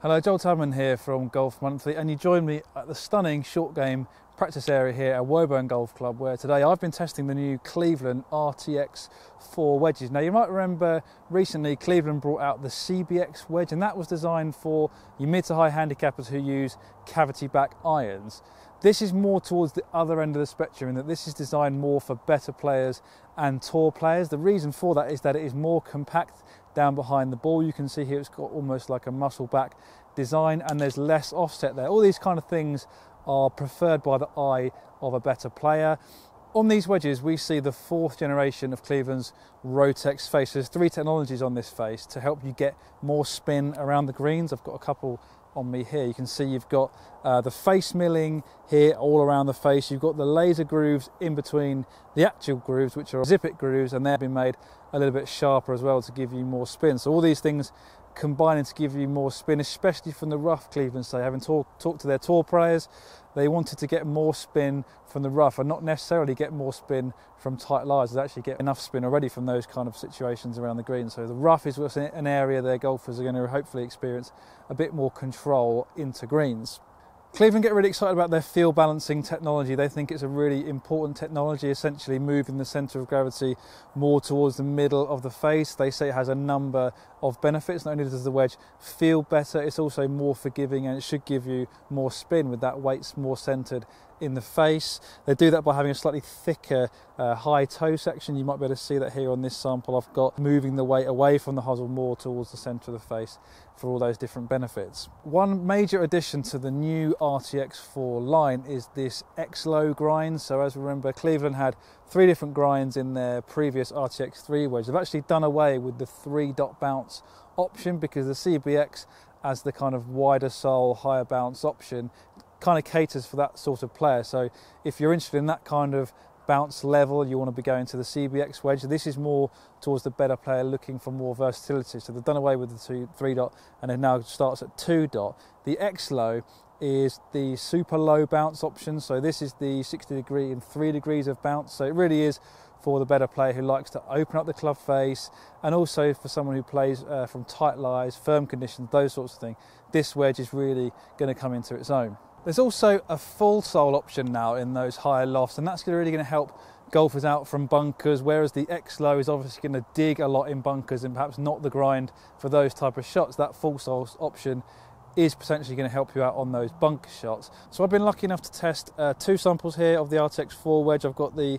Hello, Joel Tadman here from Golf Monthly, and you join me at the stunning short game practice area here at Woburn Golf Club, where today I've been testing the new Cleveland RTX 4 wedges. Now you might remember recently Cleveland brought out the CBX wedge, and that was designed for your mid to high handicappers who use cavity back irons. This is more towards the other end of the spectrum in that this is designed more for better players and tour players. The reason for that is that it is more compact down behind the ball. You can see here it's got almost like a muscle back design, and there's less offset there. All these kind of things are preferred by the eye of a better player. On these wedges we see the fourth generation of Cleveland's Rotex face. There's three technologies on this face to help you get more spin around the greens. I've got a couple on me here. You can see you've got the face milling here all around the face. You've got the laser grooves in between the actual grooves, which are zip-it grooves, and they've been made a little bit sharper as well to give you more spin. So all these things combining to give you more spin, especially from the rough. Cleveland say, having talked to their tour players, they wanted to get more spin from the rough and not necessarily get more spin from tight lies. They actually get enough spin already from those kind of situations around the green. So the rough is an area their golfers are going to hopefully experience a bit more control into greens. Cleveland get really excited about their field balancing technology. They think it's a really important technology, essentially moving the centre of gravity more towards the middle of the face. They say it has a number of benefits. Not only does the wedge feel better, it's also more forgiving, and it should give you more spin with that weight more centred in the face. They do that by having a slightly thicker high toe section. You might be able to see that here on this sample I've got, moving the weight away from the hosel more towards the centre of the face for all those different benefits. One major addition to the new RTX 4 line is this X-Low grind. So as we remember, Cleveland had three different grinds in their previous RTX 3 wedge. They've actually done away with the 3-dot bounce option because the CBX, as the kind of wider sole, higher bounce option, kind of caters for that sort of player. So if you're interested in that kind of bounce level, you want to be going to the CBX wedge. This is more towards the better player looking for more versatility. So they've done away with the 3-dot and it now starts at 2-dot. The X-Low is the super low bounce option. So this is the 60 degree and 3 degrees of bounce. So it really is for the better player who likes to open up the club face, and also for someone who plays from tight lies, firm conditions, those sorts of things. This wedge is really going to come into its own. There's also a full sole option now in those higher lofts, and that's really going to help golfers out from bunkers, whereas the X-Low is obviously going to dig a lot in bunkers and perhaps not the grind for those type of shots. That full sole option is potentially going to help you out on those bunker shots. So I've been lucky enough to test two samples here of the RTX 4 wedge. I've got the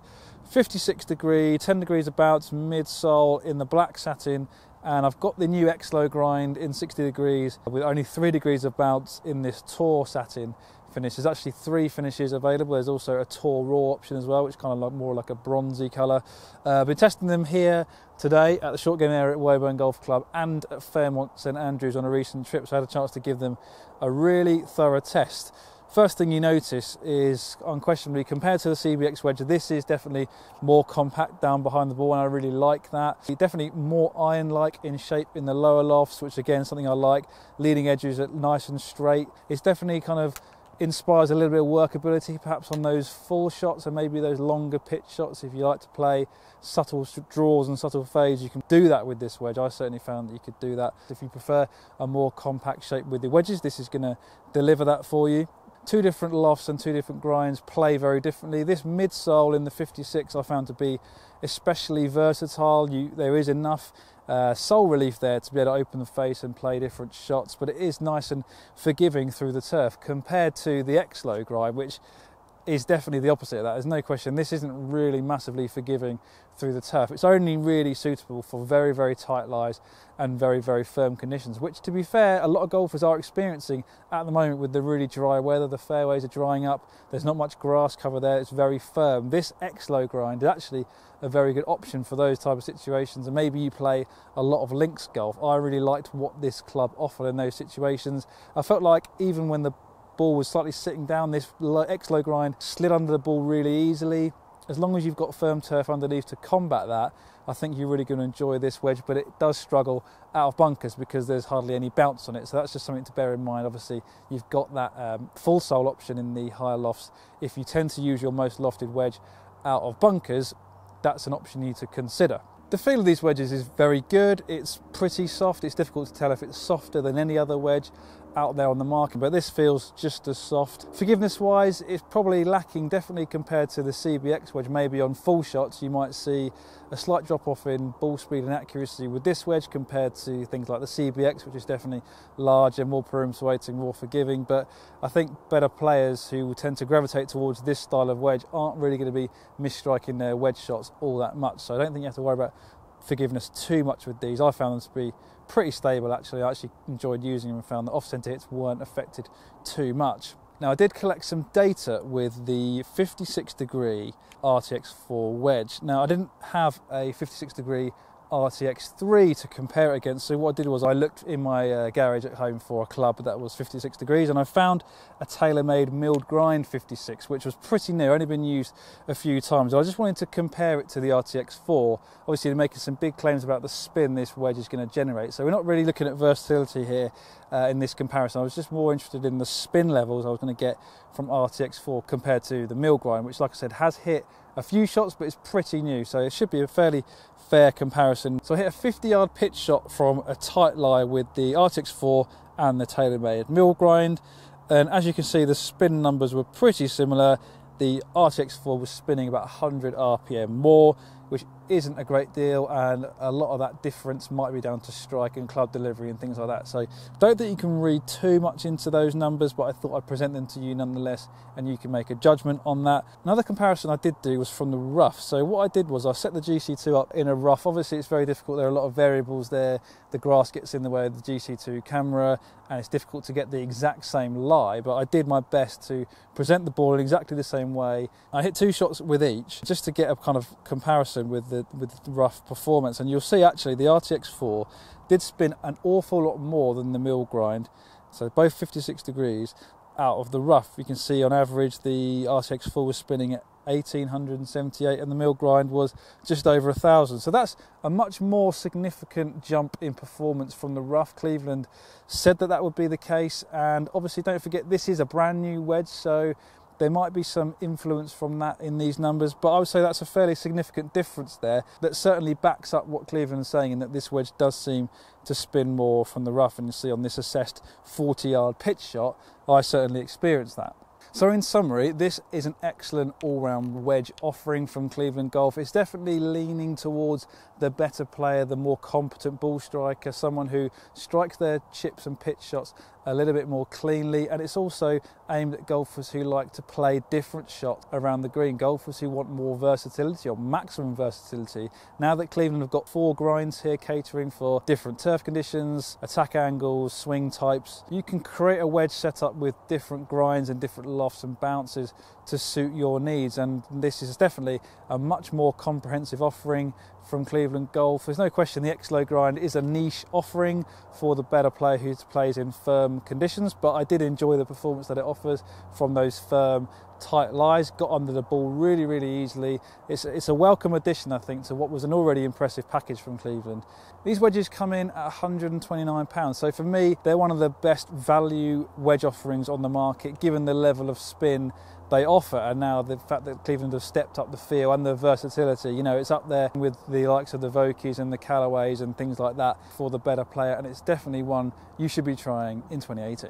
56 degree, 10 degrees of bounce midsole in the black satin, and I've got the new X-Low grind in 60 degrees with only 3 degrees of bounce in this Tour satin finish. There's actually 3 finishes available. There's also a Tour Raw option as well, which kind of more like a bronzy colour. I've been testing them here today at the short game area at Woburn Golf Club and at Fairmont St Andrews on a recent trip, so I had a chance to give them a really thorough test. First thing you notice is, unquestionably, compared to the CBX wedge, this is definitely more compact down behind the ball, and I really like that. Definitely more iron-like in shape in the lower lofts, which again is something I like. Leading edges are nice and straight. It's definitely kind of inspires a little bit of workability perhaps on those full shots and maybe those longer pitch shots. If you like to play subtle draws and subtle fades, you can do that with this wedge. I certainly found that you could do that. If you prefer a more compact shape with the wedges, this is going to deliver that for you. Two different lofts and two different grinds play very differently. This midsole in the 56 I found to be especially versatile. There is enough sole relief there to be able to open the face and play different shots, but it is nice and forgiving through the turf compared to the X-Low grind, which is definitely the opposite of that. There's no question this isn't really massively forgiving through the turf. It's only really suitable for very, very tight lies and very, very firm conditions, which, to be fair, a lot of golfers are experiencing at the moment with the really dry weather. The fairways are drying up, there's not much grass cover there, it's very firm. This X-Low grind is actually a very good option for those type of situations, and maybe you play a lot of links golf. I really liked what this club offered in those situations. I felt like even when the ball was slightly sitting down, this X-Low grind slid under the ball really easily. As long as you've got firm turf underneath to combat that, I think you're really going to enjoy this wedge, but it does struggle out of bunkers because there's hardly any bounce on it. So that's just something to bear in mind. Obviously, you've got that full sole option in the higher lofts. If you tend to use your most lofted wedge out of bunkers, that's an option you need to consider. The feel of these wedges is very good. It's pretty soft. It's difficult to tell if it's softer than any other wedge out there on the market, but this feels just as soft. Forgiveness wise, it's probably lacking definitely compared to the CBX wedge. Maybe on full shots you might see a slight drop off in ball speed and accuracy with this wedge compared to things like the CBX, which is definitely larger, more perimeter weighting, more forgiving. But I think better players who tend to gravitate towards this style of wedge aren't really going to be misstriking their wedge shots all that much. So I don't think you have to worry about forgiveness too much with these. I found them to be pretty stable actually. I actually enjoyed using them and found that off-centre hits weren't affected too much. Now I did collect some data with the 56 degree RTX 4 wedge. Now I didn't have a 56 degree RTX 3 to compare it against, so what I did was I looked in my garage at home for a club that was 56 degrees, and I found a tailor-made milled grind 56, which was pretty new, only been used a few times. I just wanted to compare it to the RTX 4. Obviously they're making some big claims about the spin this wedge is going to generate, so we're not really looking at versatility here in this comparison. I was just more interested in the spin levels I was going to get from RTX 4 compared to the mill grind, which like I said has hit a few shots but it's pretty new, so it should be a fairly fair comparison. So I hit a 50-yard pitch shot from a tight lie with the RTX 4 and the tailor-made mill grind, and as you can see the spin numbers were pretty similar. The RTX 4 was spinning about 100 RPM more, which isn't a great deal, and a lot of that difference might be down to strike and club delivery and things like that. So don't think you can read too much into those numbers, but I thought I'd present them to you nonetheless and you can make a judgment on that. Another comparison I did do was from the rough. So what I did was I set the GC2 up in a rough. Obviously it's very difficult, there are a lot of variables there. The grass gets in the way of the GC2 camera and it's difficult to get the exact same lie, but I did my best to present the ball in exactly the same way. I hit 2 shots with each just to get a kind of comparison with the rough performance, and you'll see actually the RTX 4 did spin an awful lot more than the mill grind, so both 56 degrees out of the rough. You can see on average the RTX 4 was spinning at 1878 and the mill grind was just over 1000, so that's a much more significant jump in performance from the rough. Cleveland said that would be the case, and obviously don't forget this is a brand new wedge, so there might be some influence from that in these numbers, but I would say that's a fairly significant difference there that certainly backs up what Cleveland is saying, in that this wedge does seem to spin more from the rough. And you see on this assessed 40-yard pitch shot, I certainly experienced that. So in summary, this is an excellent all-round wedge offering from Cleveland Golf. It's definitely leaning towards the better player, the more competent ball striker, someone who strikes their chips and pitch shots a little bit more cleanly, and it's also aimed at golfers who like to play different shots around the green, golfers who want more versatility or maximum versatility. Now that Cleveland have got 4 grinds here catering for different turf conditions, attack angles, swing types, you can create a wedge setup with different grinds and different lofts and bounces to suit your needs, and this is definitely a much more comprehensive offering from Cleveland Golf. There's no question the X-Low grind is a niche offering for the better player who plays in firm conditions, but I did enjoy the performance that it offers from those firm tight lies. Got under the ball really easily. It's a welcome addition, I think, to what was an already impressive package from Cleveland. These wedges come in at £129, so for me they're one of the best value wedge offerings on the market given the level of spin they offer, and now the fact that Cleveland have stepped up the feel and the versatility. You know, it's up there with the likes of the Vokeys and the Callaways and things like that for the better player, and it's definitely one you should be trying in 2018.